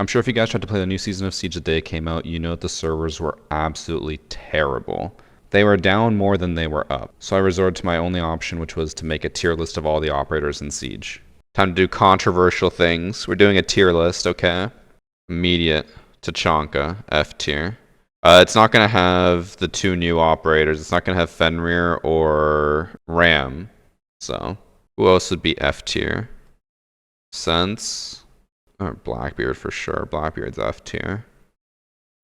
I'm sure if you guys tried to play the new season of Siege the day it came out, you know that the servers were absolutely terrible. They were down more than they were up, so I resorted to my only option, which was to make a tier list of all the operators in Siege. Time to do controversial things. We're doing a tier list, okay? Immediate Tachanka, F tier. It's not going to have the two new operators. It's not going to have Fenrir or Ram. So, who else would be F tier? Sense. Oh, Blackbeard for sure. Blackbeard's F tier.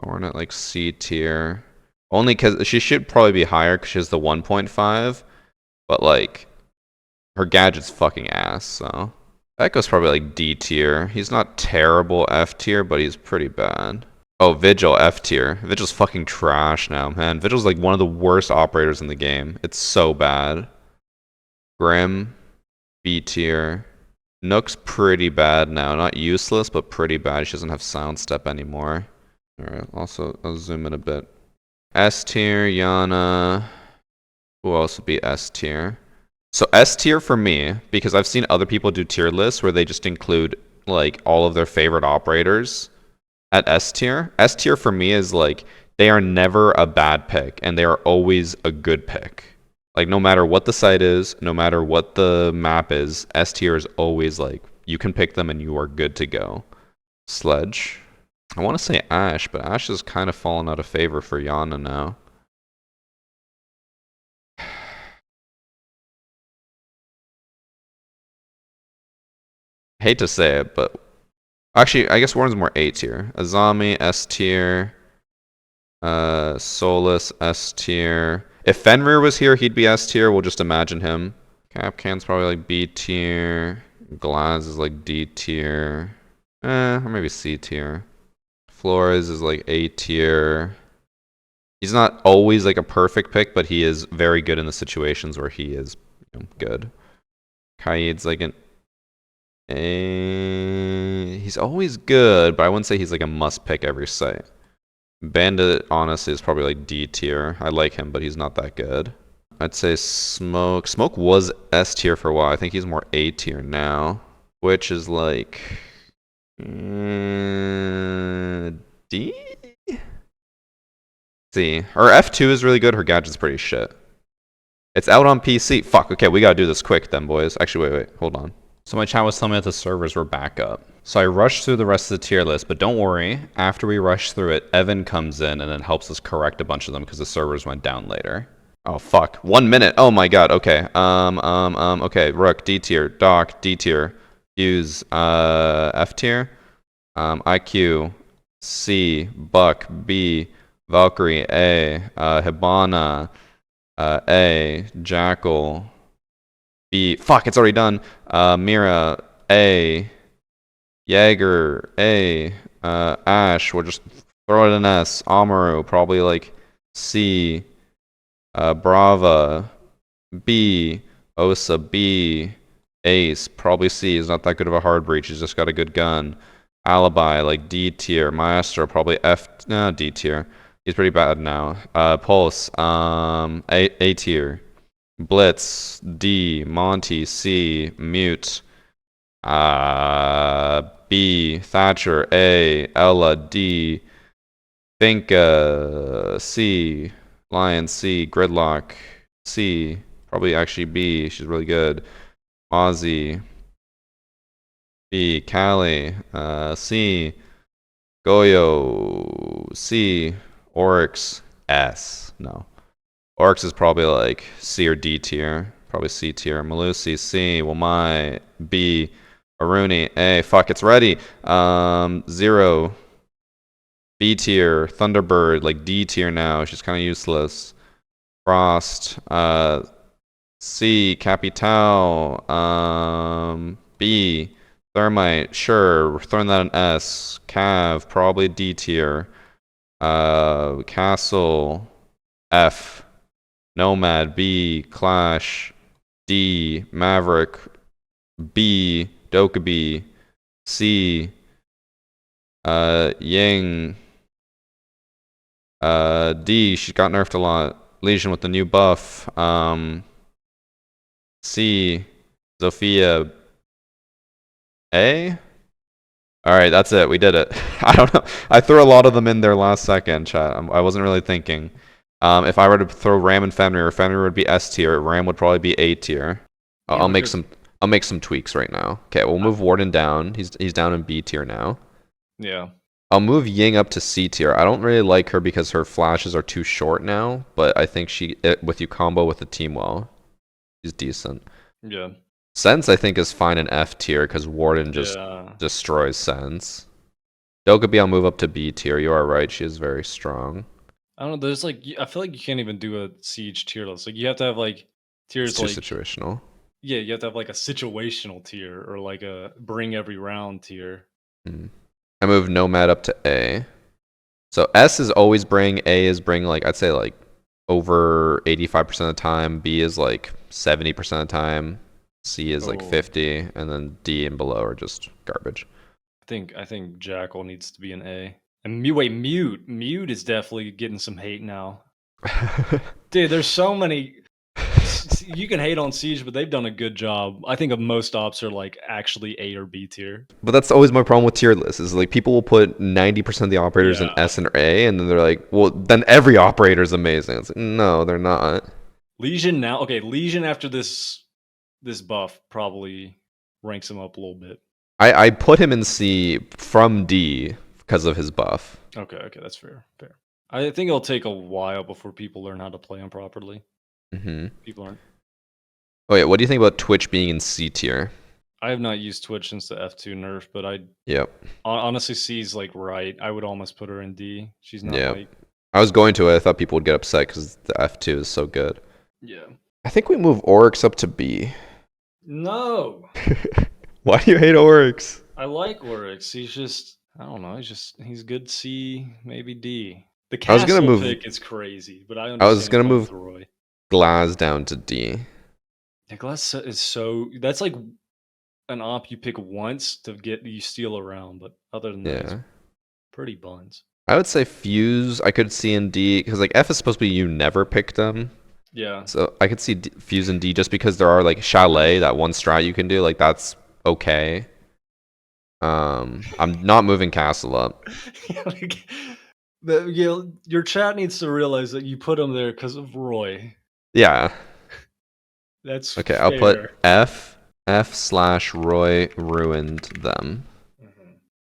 Hornet like C tier. Only because she should probably be higher because she has the 1.5. But like, her gadget's fucking ass, so. Echo's probably like D tier. He's not terrible F tier, but he's pretty bad. Oh, Vigil F tier. Vigil's fucking trash now, man. Vigil's like one of the worst operators in the game. It's so bad. Grim, B tier. Nook's pretty bad now. Not useless, but pretty bad. She doesn't have sound step anymore. Alright, also, I'll zoom in a bit. S tier, Yana. Who else would be S tier? So S tier for me, because I've seen other people do tier lists where they just include like all of their favorite operators at S tier. S tier for me is like they are never a bad pick and they are always a good pick. Like no matter what the site is, no matter what the map is, S tier is always like you can pick them and you are good to go. Sledge. I want to say Ashe, but Ashe has kind of fallen out of favor for Yana now. Hate to say it, but actually, I guess Warren's more A tier. Azami, S tier. Solus, S tier. If Fenrir was here, he'd be S tier. We'll just imagine him. Capcan's probably like B tier. Glaz is like D tier. Or maybe C tier. Flores is like A tier. He's not always like a perfect pick, but he is very good in the situations where he is good. Kaid's like an A. He's always good, but I wouldn't say he's like a must pick every site. Bandit, honestly, is probably like D tier. I like him, but he's not that good. I'd say Smoke. Smoke was S tier for a while. I think he's more A tier now. Which is like... D? C. Or F2 is really good. Her gadget's pretty shit. It's out on PC. Fuck, okay, we gotta do this quick then, boys. Actually, wait, hold on. So my chat was telling me that the servers were back up. So I rushed through the rest of the tier list, but don't worry. After we rush through it, Evan comes in and then helps us correct a bunch of them because the servers went down later. Oh, fuck. 1 minute. Oh my god. Okay. Okay. Rook, D tier. Doc, D tier. Fuse, F tier. IQ, C. Buck, B. Valkyrie, A. Hibana, A. Jackal, B. Fuck, it's already done. Mira, A. Jaeger, A. Ashe, we'll just throw it an S. Amaru, probably like C. Brava, B. Osa, B. Ace, probably C. He's not that good of a hard breach. He's just got a good gun. Alibi, like D tier. Maestro, probably F. No, D tier. He's pretty bad now. Pulse, A tier. Blitz, D. Monty, C. Mute, B. Thatcher, A. Ella, D. Finka, C. Lion, C. Gridlock, C. Probably actually B. She's really good. Ozzy, B. Callie, C. Goyo, C. Oryx, S. No. Oryx is probably like C or D tier. Probably C tier. Malusi, C. Wamai, B. Aruni, A. Fuck, it's ready. 0. B tier. Thunderbird, like D tier now. She's kind of useless. Frost, C. Capital, B. Thermite, sure. We're throwing that an S. Cav, probably D tier. Castle, F. Nomad, B. Clash, D. Maverick, B. Dokkaebi, C. Ying, D. She got nerfed a lot. Legion with the new buff. C. Zofia, A. All right, that's it. We did it. I don't know. I threw a lot of them in there last second, chat. I wasn't really thinking. If I were to throw Ram and Fenrir, Fenrir would be S tier. Ram would probably be A tier. Yeah, I'll make because some. I'll make some tweaks right now. Okay, we'll move Warden down. He's down in B tier now. yeah. I'll move Ying up to C tier. I don't really like her because her flashes are too short now, but I think with you combo with the team well, she's decent. Yeah. Sense I think is fine in F tier because Warden just Yeah. destroys Sense. Dokkaebi I'll move up to B tier. You are right. She is very strong. I don't know. There's like, I feel like you can't even do a siege tier list. Like, you have to have like It's tiers too like, situational. yeah, you have to have like a situational tier or like a bring every round tier. I move Nomad up to A. So S is always bring, A is bring like I'd say like over 85% of the time, B is like 70% of the time, C is like 50, and then D and below are just garbage. I think Jackal needs to be an A. And Mute is definitely getting some hate now. Dude, there's so many. You can hate on Siege, but they've done a good job. I think of most ops are like actually A or B tier. But that's always my problem with tier lists is like people will put 90% of the operators in Yeah. S and A, and then they're like, well, then every operator is amazing. It's like, no, they're not. Legion now. Okay, Legion after this buff probably ranks him up a little bit. I put him in C from D because of his buff. Okay, that's fair. I think it'll take a while before people learn how to play him properly. People aren't. Oh yeah, what do you think about Twitch being in C tier? I have not used Twitch since the F2 nerf, but I honestly C's like right. I would almost put her in D. She's not like. I was going to. I thought people would get upset because the F2 is so good. Yeah. I think we move Oryx up to B. No. Why do you hate Oryx? I like Oryx. He's just, I don't know. He's good C, maybe D. The castle I was gonna move. pick is crazy, but I understand. I was gonna move Roy. Glass down to D. Yeah, Glass is so. That's like an op you pick once to get you steal around, but other than that, it's pretty buns. I would say Fuse. I could see in D because like F is supposed to be you never pick them. Yeah. So I could see Fuse in D just because there are like Chalet, that one strat you can do. Like that's okay. I'm not moving Castle up. Your chat needs to realize that you put him there because of Roy. Yeah. That's okay. Fair. I'll put F/Roy ruined them.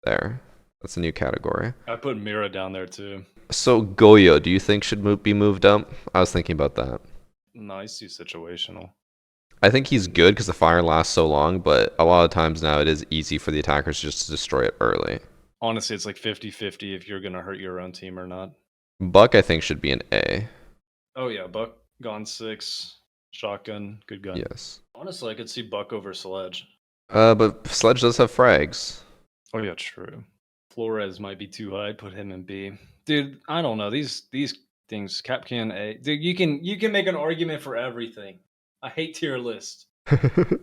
There. That's a new category. I put Mira down there too. So Goyo, do you think should be moved up? I was thinking about that. Nice, too situational. I think he's good because the fire lasts so long, but a lot of times now it is easy for the attackers just to destroy it early. Honestly, it's like 50-50 if you're going to hurt your own team or not. Buck, I think, should be an A. Oh yeah, Buck, gone 6, shotgun, good gun. Yes. Honestly, I could see Buck over Sledge. But Sledge does have frags. Oh yeah, true. Flores might be too high. I'd put him in B. Dude, I don't know. These things, Capcan A. Dude, you can make an argument for everything. I hate tier list.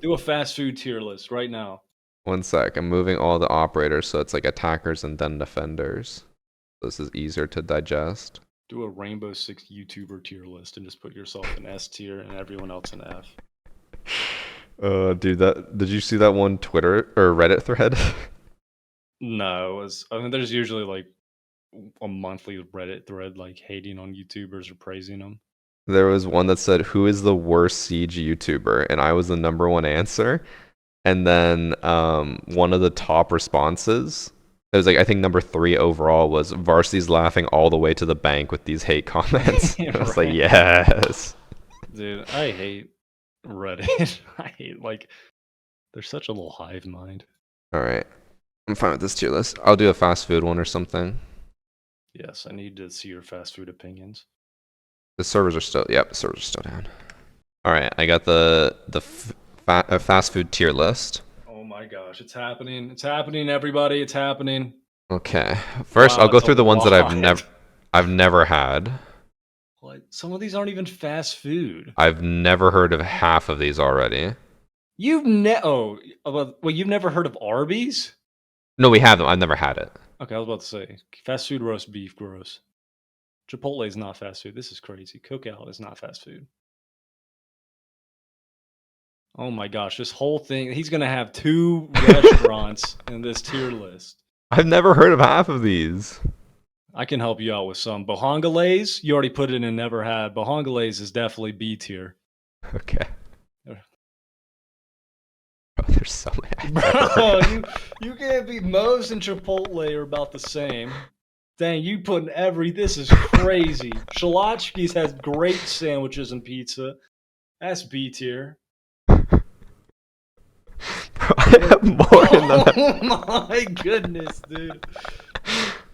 Do a fast food tier list right now. One sec. I'm moving all the operators so it's like attackers and then defenders. This is easier to digest. Do a Rainbow Six YouTuber tier list and just put yourself in S tier and everyone else in F. Dude, did you see that one Twitter or Reddit thread? No, I mean, there's usually like a monthly Reddit thread like hating on YouTubers or praising them. There was one that said, "Who is the worst Siege YouTuber?" And I was the number one answer. And then one of the top responses, it was like I think number 3 overall was Varsity's laughing all the way to the bank with these hate comments. I was like, yes. Dude, I hate Reddit. I hate they're such a little hive mind. All right. I'm fine with this tier list. I'll do a fast food one or something. Yes, I need to see your fast food opinions. The servers are still, the servers are still down. All right, I got the fast food tier list. Oh my gosh, it's happening! It's happening, everybody! It's happening. Okay, first I'll go through the ones that I've never had. What? Some of these aren't even fast food. I've never heard of half of these already. You've you've never heard of Arby's? No, we have them. I've never had it. Okay, I was about to say fast food roast beef, gross. Chipotle is not fast food. This is crazy. Cookout is not fast food. Oh my gosh, this whole thing. He's gonna have 2 restaurants in this tier list. I've never heard of half of these. I can help you out with some. Bohongalays, you already put it in never had. Bohongalays is definitely B tier. Okay. Bro, there's so many. Bro, you can't be Moe's and Chipotle are about the same. Dang, you putting this is crazy. Shalotchki's has great sandwiches and pizza. That's B tier. Bro, I have more in the. Oh my goodness, dude.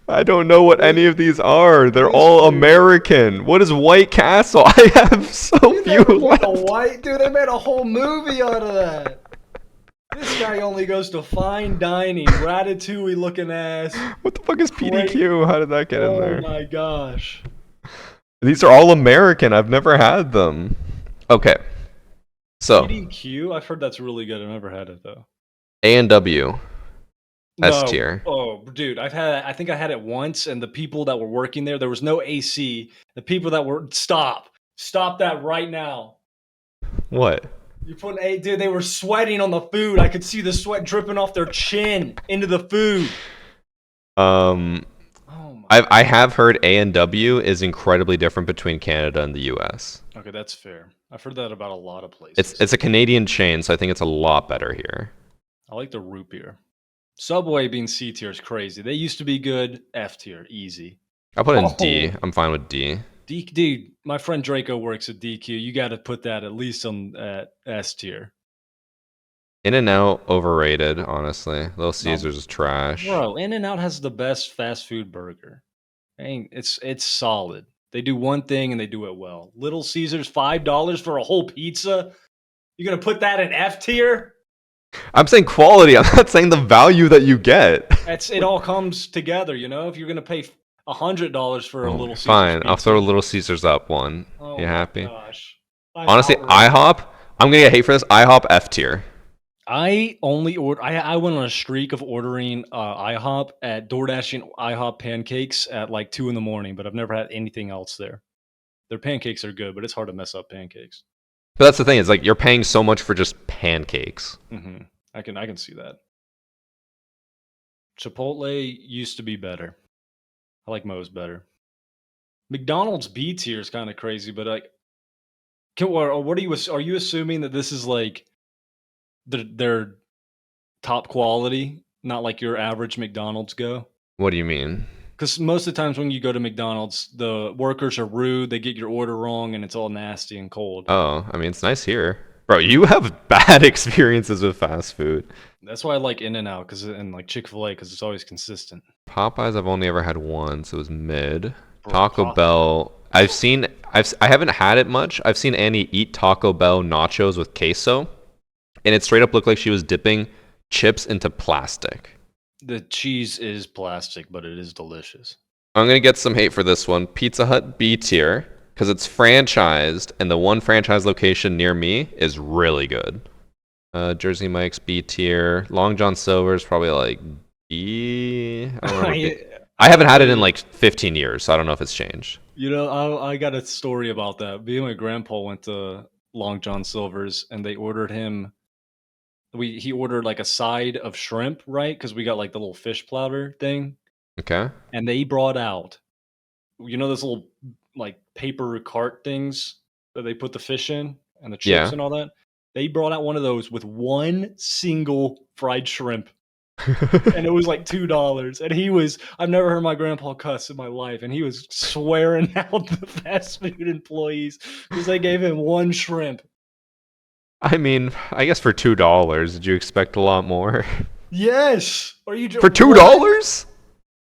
I don't know what any of these are. They're all American. What is White Castle? I have so few left. Dude, they made a whole movie out of that. This guy only goes to fine dining, ratatouille looking ass. What the fuck is PDQ? How did that get in there? Oh my gosh. These are all American. I've never had them. Okay. So PDQ? I've heard that's really good. I've never had it though. A&W. S No. tier. Oh, dude, I think I had it once, and the people that were working there was no AC. The people that were stop that right now. What? You put dude, they were sweating on the food. I could see the sweat dripping off their chin into the food. Oh my. I have heard A&W is incredibly different between Canada and the US. Okay, that's fair. I've heard that about a lot of places. It's a Canadian chain, so I think it's a lot better here. I like the root beer. Subway being C tier is crazy. They used to be good. F tier, easy. I'll put it in D. I'm fine with D. Dude, my friend Draco works at DQ. You got to put that at least on at S tier. In-N-Out, overrated, honestly. Little Caesars is trash. Bro, In-N-Out has the best fast food burger. It's solid. They do one thing and they do it well. Little Caesars, $5 for a whole pizza? You're going to put that in F tier? I'm saying quality. I'm not saying the value that you get. It all comes together, you know? If you're going to pay $100 for a Little Caesars fine, pizza. I'll throw Little Caesars up one. Oh you happy? Gosh. Honestly, IHOP, I'm going to get hate for this. IHOP F tier. I only order. I went on a streak of ordering IHOP at DoorDashing IHOP pancakes at like 2 a.m, but I've never had anything else there. Their pancakes are good, but it's hard to mess up pancakes. But that's the thing. It's like you're paying so much for just pancakes. Mm-hmm. I can see that. Chipotle used to be better. I like Moe's better. McDonald's B tier is kind of crazy, but like, what are you assuming that this is like their top quality, not like your average McDonald's go? What do you mean? Because most of the times when you go to McDonald's, the workers are rude, they get your order wrong, and it's all nasty and cold. Oh, I mean, it's nice here. Bro, you have bad experiences with fast food. That's why I like In-N-Out and like Chick-fil-A because it's always consistent. Popeyes, I've only ever had once. It was mid. Bro, Taco Bell, I haven't had it much. I've seen Annie eat Taco Bell nachos with queso, and it straight up looked like she was dipping chips into plastic. The cheese is plastic, but it is delicious. I'm going to get some hate for this one. Pizza Hut B tier, because it's franchised, and the one franchise location near me is really good. Jersey Mike's B tier. Long John Silver's probably like B. I don't know. I haven't had it in like 15 years, so I don't know if it's changed. You know, I got a story about that. Me and my grandpa went to Long John Silver's, and they ordered him. He ordered like a side of shrimp, right? Because we got like the little fish platter thing. Okay. And they brought out, you know, those little like paper cart things that they put the fish in and the chips and all that. They brought out one of those with one single fried shrimp. And it was like $2. And I've never heard my grandpa cuss in my life. And he was swearing out the fast food employees because they gave him one shrimp. I mean, I guess for $2, did you expect a lot more? Yes. Are you for $2?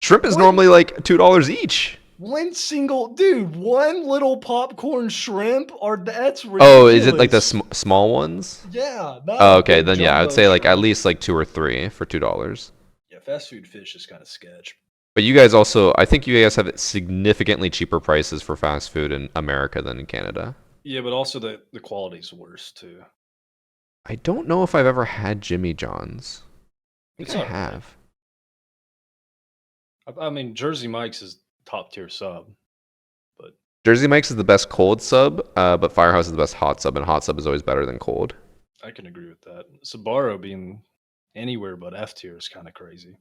Shrimp is normally like $2 each. One little popcorn shrimp, that's ridiculous. Oh, is it like the small ones? Yeah. Oh, okay, then yeah, I would say like at least like 2 or 3 for $2. Yeah, fast food fish is kind of sketch. But you guys also, I think you guys have significantly cheaper prices for fast food in America than in Canada. Yeah, but also the quality's worse too. I don't know if I've ever had Jimmy John's. I think I have. I mean, Jersey Mike's is top tier sub, but Jersey Mike's is the best cold sub, but Firehouse is the best hot sub, and hot sub is always better than cold. I can agree with that. Sbarro being anywhere but F tier is kind of crazy.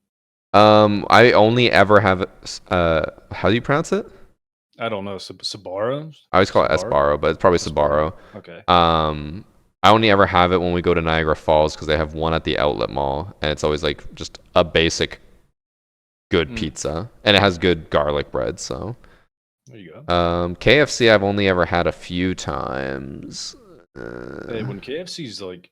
I only ever have how do you pronounce it? I don't know. Sbarro? I always call it Sbarro? Sbarro, but it's probably Sbarro. Sbarro. Okay. I only ever have it when we go to Niagara Falls because they have one at the outlet mall, and it's always like just a basic good pizza, and it has good garlic bread. So there you go. KFC I've only ever had a few times. Hey, when KFC's like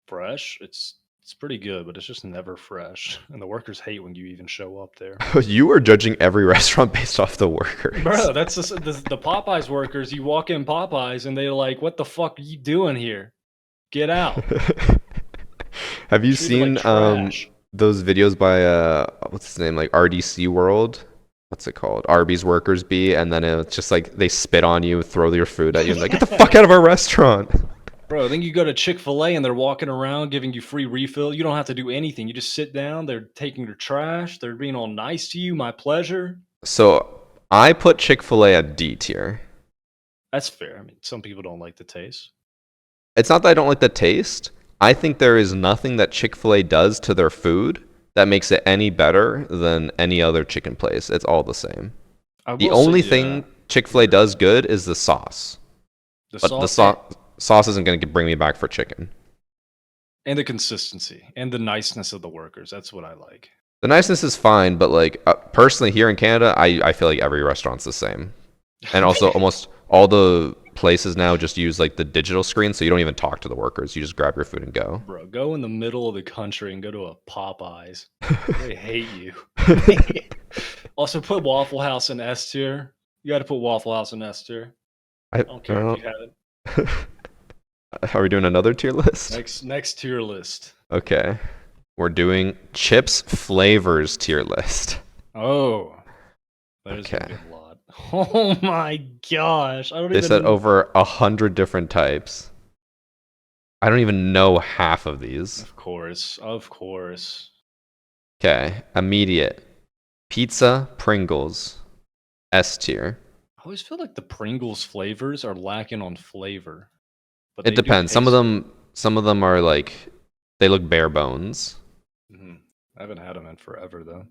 fresh, it's pretty good, but it's just never fresh, and the workers hate when you even show up there. You are judging every restaurant based off the workers, Bro. That's the Popeyes workers. You walk in Popeyes, and they're like, "What the fuck are you doing here? Get out!" Have you Treated like seen trash. those videos by what's his name, like RDC World? What's it called? Arby's workers be, and then it's just like they spit on you, throw your food at you, and like, get the fuck out of our restaurant. Bro, then you go to Chick-fil-A and they're walking around giving you free refill. You don't have to do anything. You just sit down. They're taking your trash. They're being all nice to you. My pleasure. So I put Chick-fil-A at D tier. That's fair. I mean, some people don't like the taste. It's not that I don't like the taste. I think there is nothing that Chick-fil-A does to their food that makes it any better than any other chicken place. It's all the same. The only thing Chick-fil-A does good is the sauce. The sauce isn't going to bring me back for chicken. And the consistency and the niceness of the workers. That's what I like. The niceness is fine, but like personally here in Canada, I feel like every restaurant's the same. And also almost all the places now just use like the digital screen, so you don't even talk to the workers. You just grab your food and go. Bro, go in the middle of the country and go to a Popeyes. They hate you. Also put Waffle House in S tier. You got to put Waffle House in S tier. I don't care if you haven't. Are we doing another tier list? Next tier list. Okay. We're doing chips flavors tier list. Oh. There's gonna be a lot. Oh my gosh. They said over 100 different types. I don't even know half of these. Of course. Okay. Immediate. Pizza, Pringles. S tier. I always feel like the Pringles flavors are lacking on flavor. But it depends. Some of them are like, they look bare bones. I haven't had them in forever though.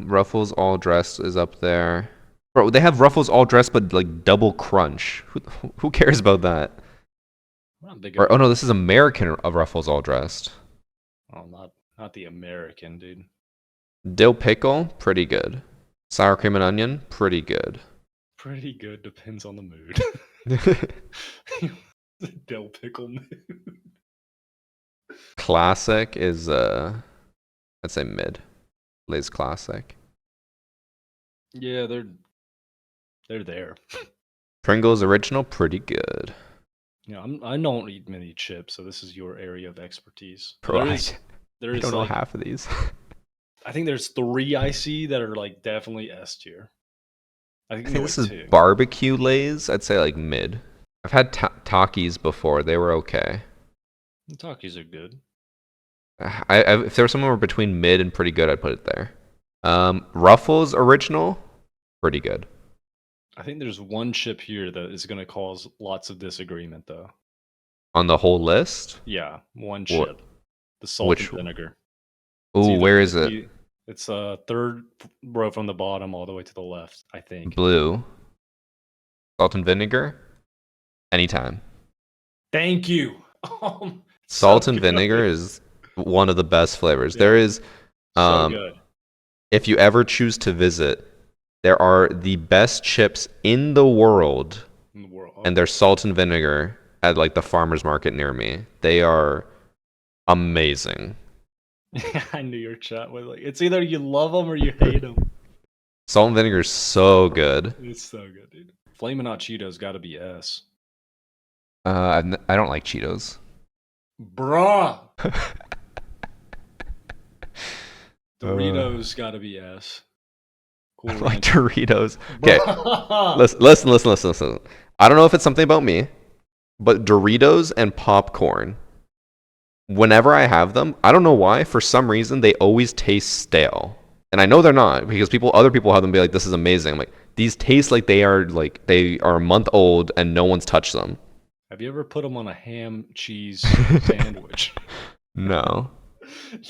Ruffles all dressed is up there. Bro, they have Ruffles all dressed, but like double crunch. Who cares about that? Oh no, this is American Ruffles all dressed. Oh, not the American, dude. Dill pickle, pretty good. Sour cream and onion, pretty good. Pretty good depends on the mood. Dill pickle mood. Classic is I'd say mid. Lay's classic. Yeah, they're there. Pringles original, pretty good. Yeah, I don't eat many chips, so this is your area of expertise. Right. There is I don't know half of these. I think there's 3 I see that are like definitely S tier. I think this is 2. Barbecue Lays. I'd say like mid. I've had Takis before. They were okay. Takis are good. If there was somewhere between mid and pretty good, I'd put it there. Ruffles original, pretty good. I think there's one chip here that is going to cause lots of disagreement, though. On the whole list? Yeah, one chip. The salt and vinegar. Ooh, where is it? It's third row from the bottom all the way to the left, I think. Blue. Salt and vinegar? Anytime. Thank you. Salt and vinegar is one of the best flavors. Yeah. There is, so good. If you ever choose to visit, there are the best chips in the world, and they're salt and vinegar at like the farmer's market near me. They are amazing. I knew your chat was like, it's either you love them or you hate them. Salt and vinegar is so good. It's so good, dude. Flamin' Hot Cheetos got to be S. I don't like Cheetos. Bruh. Doritos got to be S. Cool I like Doritos. Okay, listen. I don't know if it's something about me, but Doritos and popcorn, whenever I have them, I don't know why, for some reason, they always taste stale. And I know they're not, because other people have them be like, this is amazing. I'm like, these taste like they are a month old and no one's touched them. Have you ever put them on a ham cheese sandwich? No.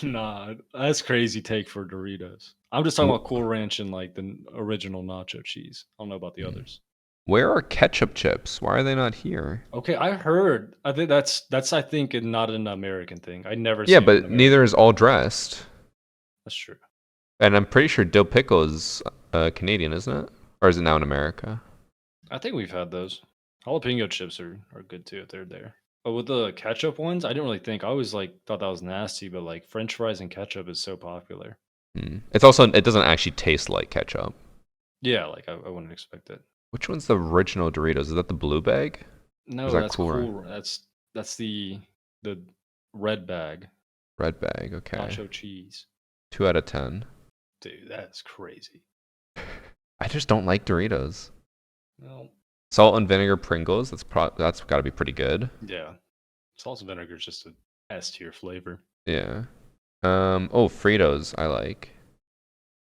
Nah, that's crazy take for Doritos. I'm just talking about Cool Ranch and like the original nacho cheese. I don't know about the others. Where are ketchup chips? Why are they not here? Okay, I heard. I think that's I think not an American thing. I never Yeah, see them in but neither America. is all dressed. That's true. And I'm pretty sure dill pickle is Canadian, isn't it? Or is it now in America? I think we've had those. Jalapeno chips are good too if they're there. But with the ketchup ones, I didn't really think. I always like thought that was nasty, but like French fries and ketchup is so popular. It's also, it doesn't actually taste like ketchup. Yeah, like I wouldn't expect it. Which one's the original Doritos? Is that the blue bag? No, Is that that's Cool Ranch? cool. That's the red bag Red bag, okay. nacho cheese. 2 out of 10. Dude, that's crazy. I just don't like Doritos. Well, Salt and vinegar Pringles, that's got to be pretty good. yeah. Salt and vinegar is just a S tier flavor. Yeah. Oh, Fritos, I like.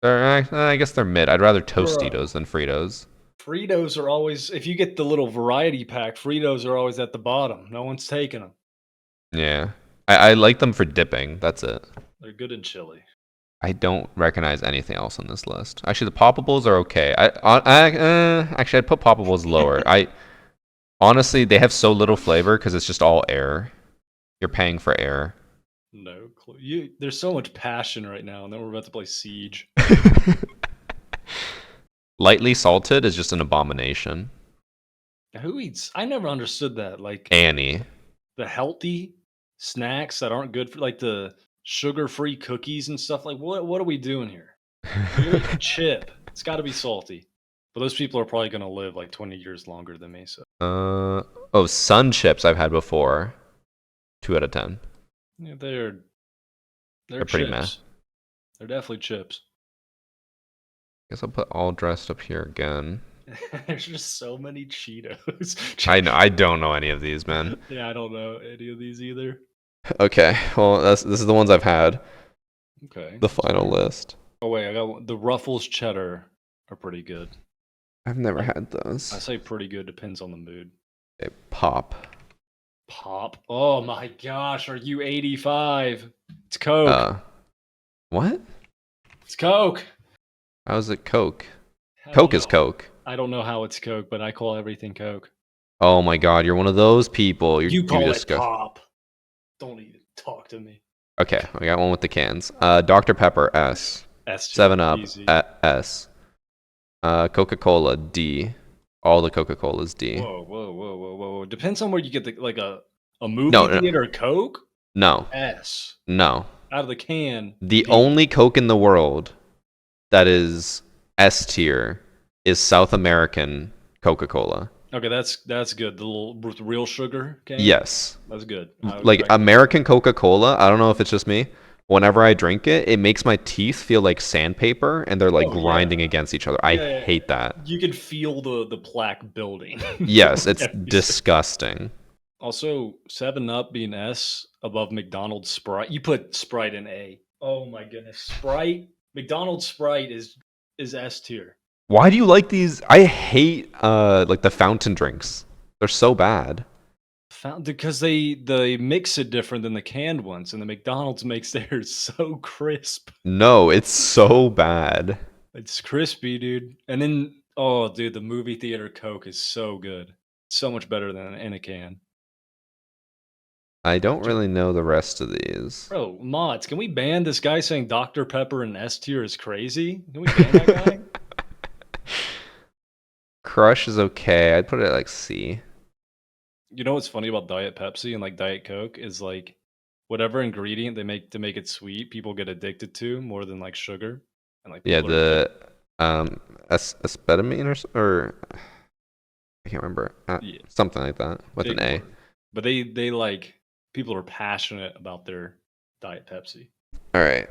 I guess they're mid. I'd rather Tostitos than Fritos. Fritos are always, if you get the little variety pack, Fritos are always at the bottom. No one's taking them. Yeah. I like them for dipping. That's it. They're good in chili. I don't recognize anything else on this list. Actually, the Poppables are okay. Actually, I'd put Poppables lower. Honestly, they have so little flavor because it's just all air. You're paying for air. No clue. There's so much passion right now, and then we're about to play Siege. Lightly salted is just an abomination. Who eats? I never understood that. Like Annie. the healthy snacks that aren't good for like the sugar-free cookies and stuff. Like what are we doing here? You're like a chip. It's got to be salty. But those people are probably gonna live like 20 years longer than me. So Oh, Sun Chips I've had before. 2 out of 10. yeah, they're pretty chips. meh. They're definitely chips. Guess I'll put all dressed up here again. There's just so many Cheetos. I know. I don't know any of these, man. Yeah, I don't know any of these either. Okay. Well, this is the ones I've had. Okay. The final list. Oh wait, I got the Ruffles cheddar are pretty good. I've never had those. I say pretty good, depends on the mood. Okay, pop. Pop. Oh my gosh, are you 85? It's Coke. What? It's Coke. How is it Coke? I Coke don't is know. Coke. I don't know how it's Coke, but I call everything Coke. Oh my God, you're one of those people. You call just it go. pop. Don't even talk to me. Okay, I got one with the cans. Dr. Pepper S. S. 7 Up easy. S. Coca-Cola D. All the Coca-Colas D. Whoa. Depends on where you get the like a movie No. theater Coke. No. S. No. Out of the can. The D. only Coke in the world that is S tier is South American Coca-Cola. Okay, that's good. The little with real sugar can. Yes. That's good. Like American Coca-Cola, I don't know if it's just me. Whenever I drink it, it makes my teeth feel like sandpaper and they're like grinding against each other. I hate that. You can feel the plaque building. Yes, it's disgusting. Also, 7 Up being S above McDonald's Sprite. You put Sprite in A. Oh my goodness. Sprite, McDonald's Sprite is S tier. Why do you like these? I hate like the fountain drinks. They're so bad. Because they mix it different than the canned ones, and the McDonald's makes theirs so crisp. No, it's so bad. It's crispy, dude. And then, oh, dude, the movie theater Coke is so good. So much better than in a can. I don't really know the rest of these. Bro, mods, can we ban this guy saying Dr. Pepper and S tier is crazy? Can we ban that guy? Crush is okay. I'd put it at like C. You know what's funny about Diet Pepsi and like Diet Coke is like whatever ingredient they make to make it sweet, people get addicted to more than like sugar. And like Yeah, the asphetamine or I can't remember. Something like that with an A. But they like people are passionate about their Diet Pepsi. All right.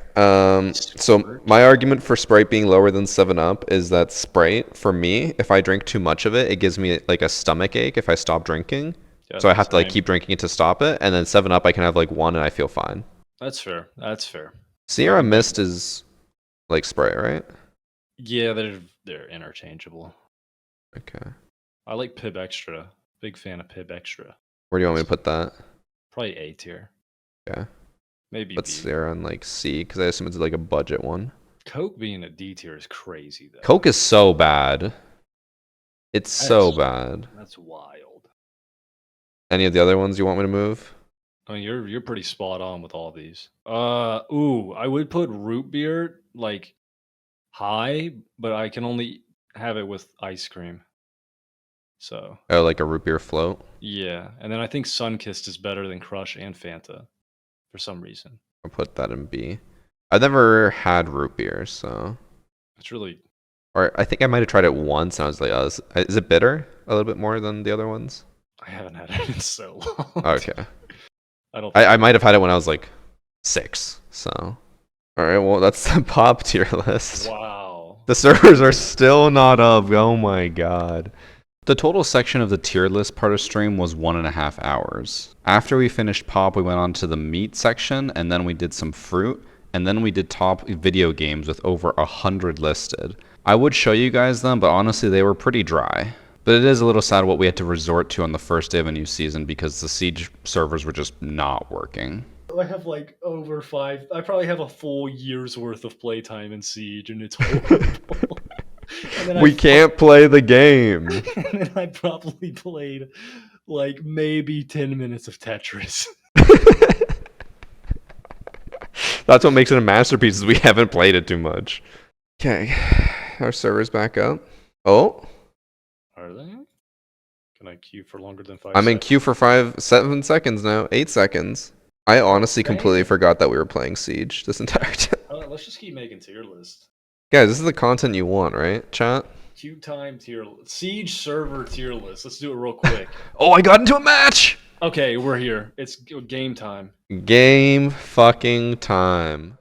So my argument for Sprite being lower than 7 Up is that Sprite, for me, if I drink too much of it, it gives me like a stomach ache if I stop drinking. Yeah, so I have to like keep drinking it to stop it. And then 7 Up, I can have like one and I feel fine. That's fair. Sierra Mist is like Sprite, right? Yeah, they're interchangeable. Okay. I like Pib Extra. Big fan of Pib Extra. Where do you want me to put that? Probably A tier. Yeah. Maybe Put B. Sierra on like C because I assume it's like a budget one. Coke being a D tier is crazy though. Coke is so bad. It's so bad. That's wild. Any of the other ones you want me to move? I mean, you're pretty spot on with all these. Ooh, I would put root beer like high, but I can only have it with ice cream. So Oh, like a root beer float? yeah, and then I think Sunkist is better than Crush and Fanta for some reason. I'll put that in B. I've never had root beer, so. It's really Or I think I might have tried it once and I was like, oh, is it bitter? A little bit more than the other ones? I haven't had it in so long. Okay. I don't. I might have had it when I was like 6, so. Alright, well, that's the pop tier list. Wow. The servers are still not up. Oh my god. The total section of the tier list part of stream was 1.5 hours. After we finished pop, we went on to the meat section, and then we did some fruit, and then we did top video games with over 100 listed. I would show you guys them, but honestly they were pretty dry. But it is a little sad what we had to resort to on the first day of a new season because the Siege servers were just not working. I have like over 5. I probably have a full year's worth of playtime in Siege, and it's horrible. We can't play the game. And then I probably played like maybe 10 minutes of Tetris. That's what makes it a masterpiece is we haven't played it too much. Okay, our server's back up. Oh. Are they? Can I queue for longer than 5 I'm in seconds? queue for 7 seconds now. 8 seconds. I honestly completely forgot that we were playing Siege this entire time. Let's just keep making tier list. Guys, this is the content you want, right, chat? Queue time tier list. Siege server tier list. Let's do it real quick. Oh, I got into a match! Okay, we're here. It's game time. Game fucking time.